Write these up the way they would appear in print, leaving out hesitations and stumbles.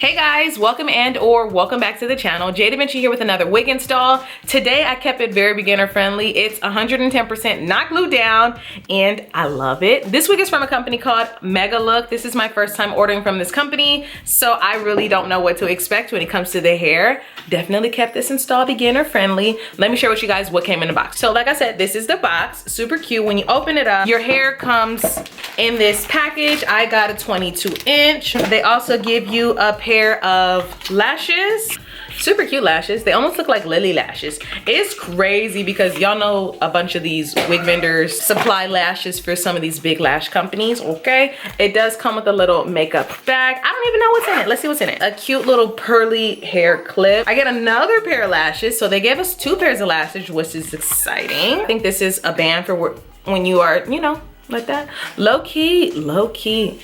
Hey guys, welcome welcome back to the channel. jdevinci here with another wig install. Today I kept it very beginner friendly. It's 110% not glued down and I love it. This wig is from a company called Megalook. This is my first time ordering from this company, so I really don't know what to expect when it comes to the hair. Definitely kept this install beginner friendly. Let me share with you guys what came in the box. So like I said, this is the box, super cute. When you open it up, your hair comes in this package. I got a 22-inch. They also give you a pair of lashes, super cute lashes. They almost look like lily lashes. It's crazy because y'all know a bunch of these wig vendors supply lashes for some of these big lash companies, okay? It does come with a little makeup bag. I don't even know what's in it. Let's see what's in it. A cute little pearly hair clip. I get another pair of lashes. So they gave us 2 pairs of lashes, which is exciting. I think this is a band for when you are, you know, like that. Low key,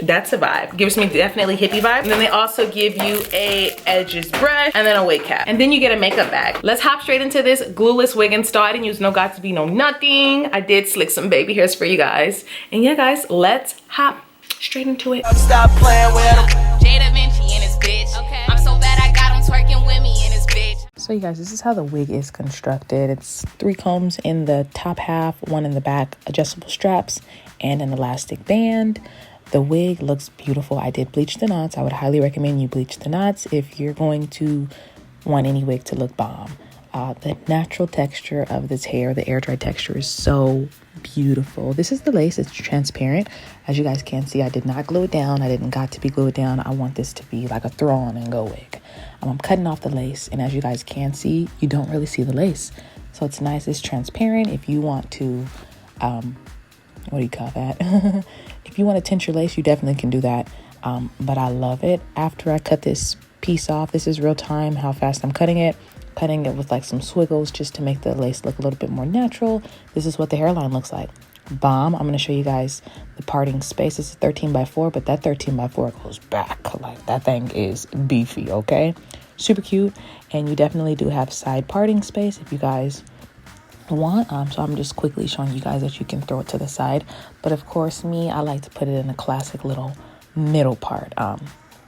that's a vibe. Gives me definitely hippie vibe. And then they also give you a edges brush and then a wig cap. And then you get a makeup bag. Let's hop straight into this glueless wig install. I didn't use no got to be no nothing. I did slick some baby hairs for you guys. And yeah guys, let's hop straight into it. Stop playing with him. jdevinci in his bitch. Okay. I'm so bad I got him twerking with me in his bitch. So you guys, this is how the wig is constructed. It's 3 combs in the top half, 1 in the back, adjustable straps, and an elastic band. The wig looks beautiful. I did bleach the knots. I would highly recommend you bleach the knots if you're going to want any wig to look bomb. The natural texture of this hair, the air dry texture, is so beautiful. This is the lace. It's transparent. As you guys can see, I did not glue it down. I didn't got to be glued down. I want this to be like a throw on and go wig. I'm cutting off the lace, and as you guys can see, you don't really see the lace. So it's nice. It's transparent. If you want to what do you call that? If you want to tint your lace, you definitely can do that. But I love it. After I cut this piece off, this is real time how fast I'm cutting it with like some swiggles just to make the lace look a little bit more natural. This is what the hairline looks like. Bomb. I'm going to show you guys the parting space. This is 13x4, but that 13x4 goes back. Like, that thing is beefy, okay? Super cute. And you definitely do have side parting space if you guys want. So I'm just quickly showing you guys that you can throw it to the side. But of course, I like to put it in a classic little middle part.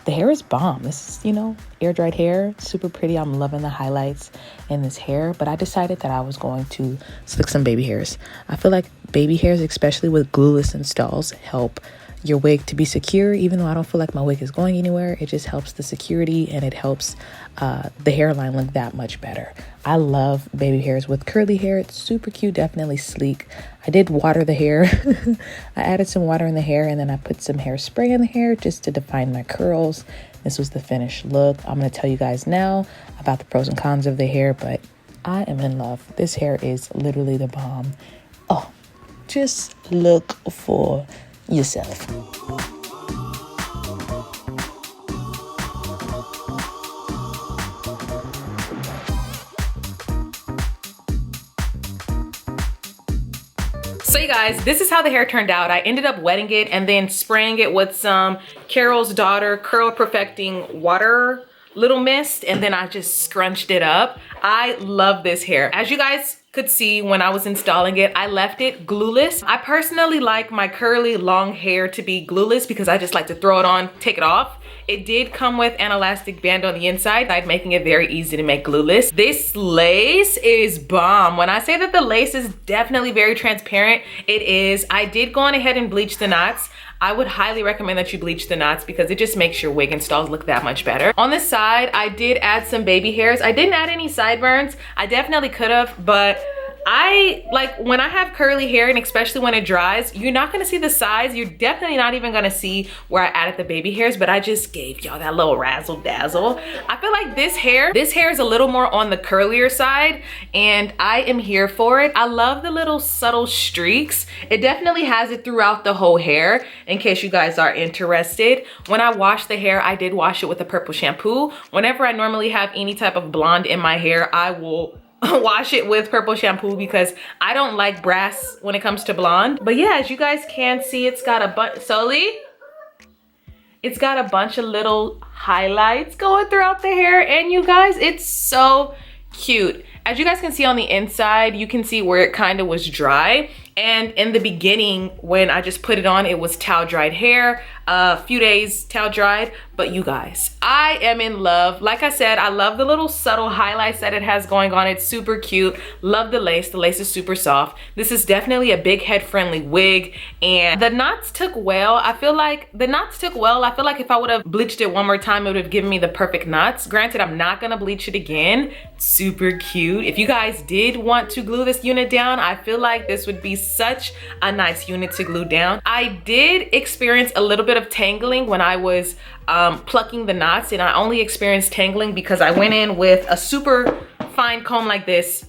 The hair is bomb. This is, you know, air dried hair, super pretty. I'm loving the highlights in this hair, but I decided that I was going to slick some baby hairs. I feel like baby hairs, especially with glueless installs, help your wig to be secure. Even though I don't feel like my wig is going anywhere, it just helps the security and it helps the hairline look that much better. I love baby hairs with curly hair. It's super cute, definitely sleek. I did water the hair. I added some water in the hair and then I put some hairspray in the hair just to define my curls. This was the finished look. I'm going to tell you guys now about the pros and cons of the hair, but I am in love. This hair is literally the bomb. Oh, just look for yourself. So you guys, this is how the hair turned out. I ended up wetting it and then spraying it with some Carol's Daughter Curl Perfecting Water Little Mist, and then I just scrunched it up. I love this hair. As you guys could see when I was installing it, I left it glueless. I personally like my curly long hair to be glueless because I just like to throw it on, take it off. It did come with an elastic band on the inside, making it very easy to make glueless. This lace is bomb. When I say that the lace is definitely very transparent, it is. I did go on ahead and bleach the knots. I would highly recommend that you bleach the knots because it just makes your wig installs look that much better. On the side, I did add some baby hairs. I didn't add any sideburns. I definitely could have, but I like when I have curly hair, and especially when it dries, you're not gonna see the sides. You're definitely not even gonna see where I added the baby hairs, but I just gave y'all that little razzle dazzle. I feel like this hair is a little more on the curlier side, and I am here for it. I love the little subtle streaks. It definitely has it throughout the whole hair, in case you guys are interested. When I wash the hair, I did wash it with a purple shampoo. Whenever I normally have any type of blonde in my hair, I will wash it with purple shampoo because I don't like brass when it comes to blonde. But yeah, as you guys can see, it's got a bunch, it's got a bunch of little highlights going throughout the hair, and you guys, it's so cute. As you guys can see on the inside, you can see where it kind of was dry. And in the beginning, when I just put it on, it was towel dried hair. a few days towel dried. But you guys, I am in love. Like I said, I love the little subtle highlights that it has going on. It's super cute. Love the lace. The lace is super soft. This is definitely a big head friendly wig, and the knots took well. I feel like the knots took well. I feel like if I would have bleached it one more time, it would have given me the perfect knots. Granted, I'm not gonna bleach it again. Super cute. If you guys did want to glue this unit down, I feel like this would be such a nice unit to glue down. I did experience a little bit of tangling when I was plucking the knots, and I only experienced tangling because I went in with a super fine comb like this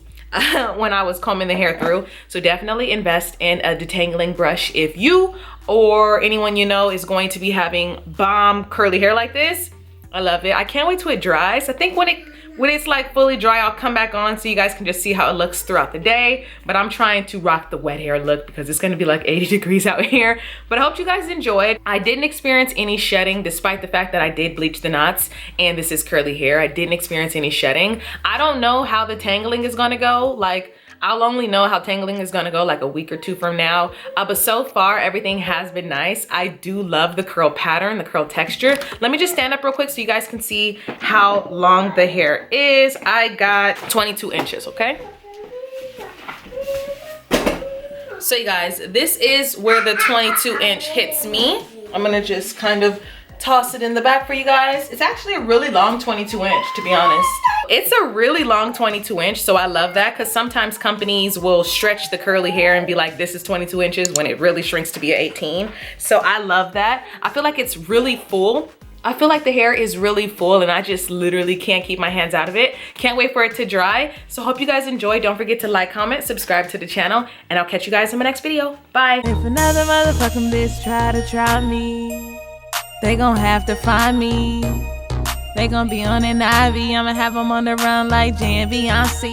when I was combing the hair through. So definitely invest in a detangling brush if you or anyone you know is going to be having bomb curly hair like this. I love it. I can't wait till it dries. I think when it's like fully dry, I'll come back on so you guys can just see how it looks throughout the day. But I'm trying to rock the wet hair look because it's gonna be like 80 degrees out here. But I hope you guys enjoyed. I didn't experience any shedding despite the fact that I did bleach the knots and this is curly hair. I didn't experience any shedding. I don't know how the tangling is gonna go. Like, I'll only know how tangling is gonna go like a week or two from now. But so far, everything has been nice. I do love the curl pattern, the curl texture. Let me just stand up real quick so you guys can see how long the hair is. I got 22 inches, okay? So you guys, this is where the 22 inch hits me. I'm gonna just kind of toss it in the back for you guys. It's actually a really long 22 inch, to be honest. It's a really long 22 inch, so I love that because sometimes companies will stretch the curly hair and be like, this is 22 inches when it really shrinks to be an 18. So I love that. I feel like it's really full. I feel like the hair is really full and I just literally can't keep my hands out of it. Can't wait for it to dry. So hope you guys enjoy. Don't forget to like, comment, subscribe to the channel, and I'll catch you guys in my next video. Bye. If another motherfucking bitch try me, they gon' have to find me. They gon' be on an IV. I'ma have them on the run like jdevinci.